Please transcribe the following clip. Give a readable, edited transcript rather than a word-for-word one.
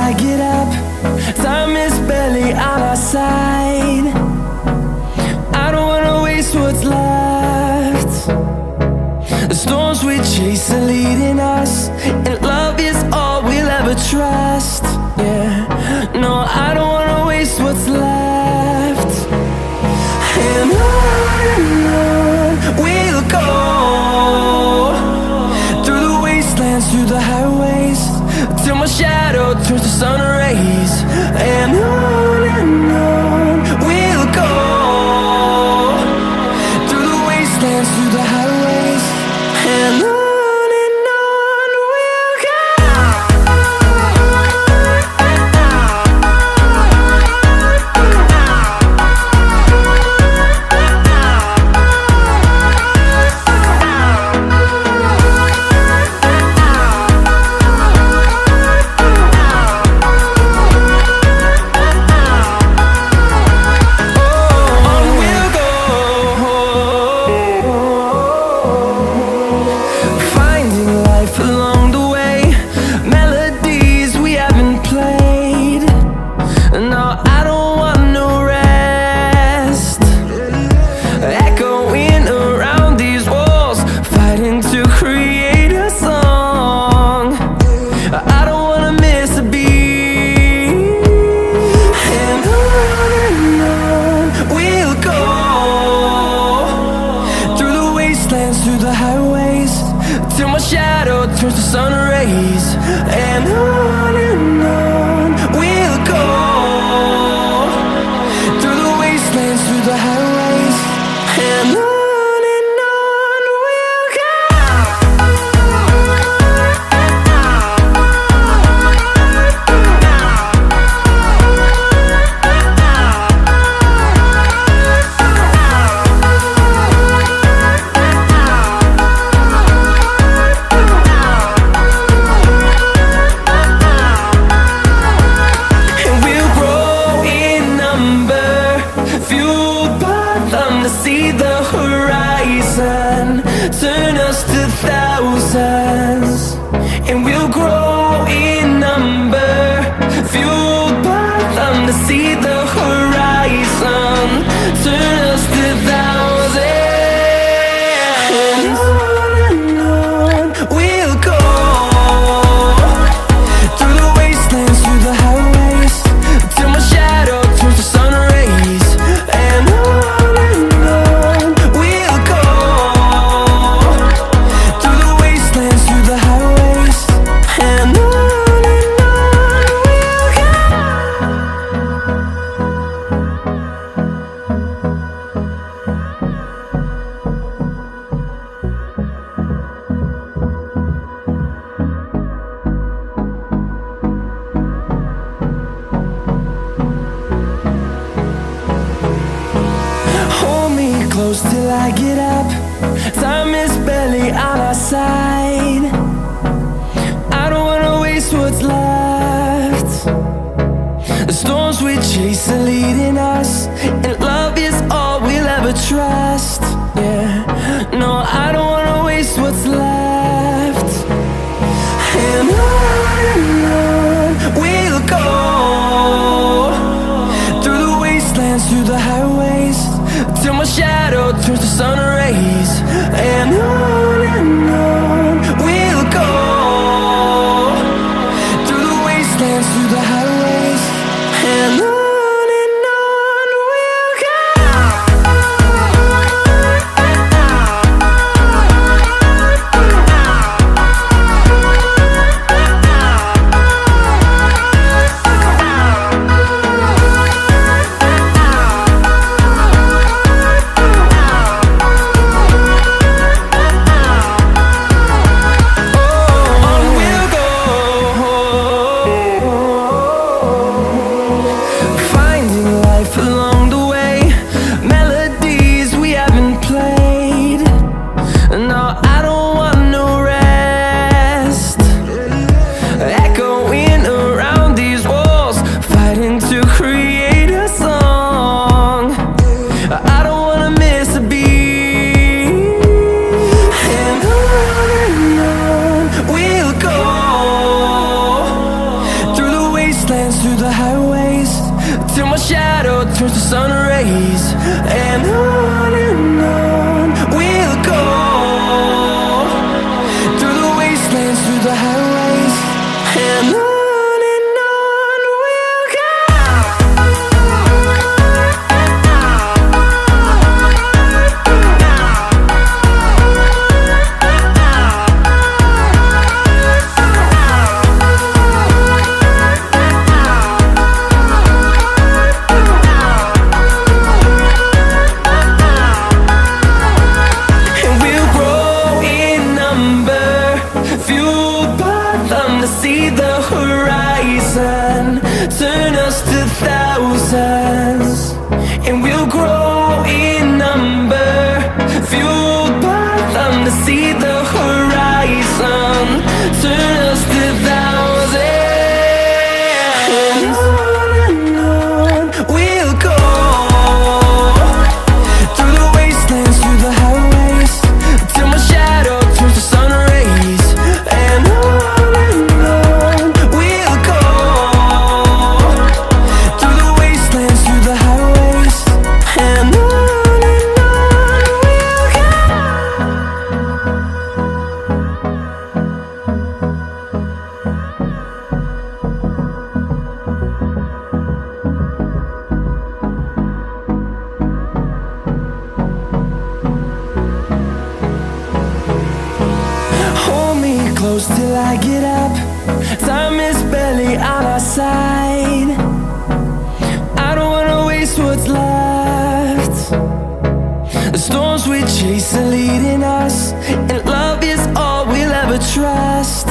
I get up. Time is barely on our side. I don't wanna waste what's left. The storms we chase are leading us, and love is all we'll ever trust. Yeah, no, I don't wanna waste what's left. And on we'll go, through the wastelands, through the highways, till my shadow turns to sun rays. And on we'll go, through the wastelands, through the highways, and on we'll go. Through the highways, till my shadow turns to sun rays. And on we'll go, through the wastelands, through the highways, and on. See the horizon turn us to thousands, and we'll grow in number, fueled by them. To see the horizon turn us to thousands, and on we'll go, through the wastelands, through the highways, till my shadow turns to sun rays. And on close till I get up. Time is barely on our side. I don't wanna waste what's left. The storms we chase are leading us, and love is all we'll ever trust. Yeah, no, I don't wanna waste what's left. And on we'll go, through the wastelands, through the highways, till my shadow turns to sun rays. And on we'll go, through the wastelands, through the highways, and on. We'll go. till my shadow turns to sun rays. And on we'll go, through the wastelands, through the highways. And on we'll go. See the horizon, turn us to thousands, and we'll grow in number, fueled by them. To see the horizon, turn us to thousands, and on we'll go, through the wastelands, through the highways, till my shadow turns to sun rays. And close till I get up. Time is barely on our side. I don't wanna waste what's left. The storms we chase are leading us, and love is all we'll ever trust.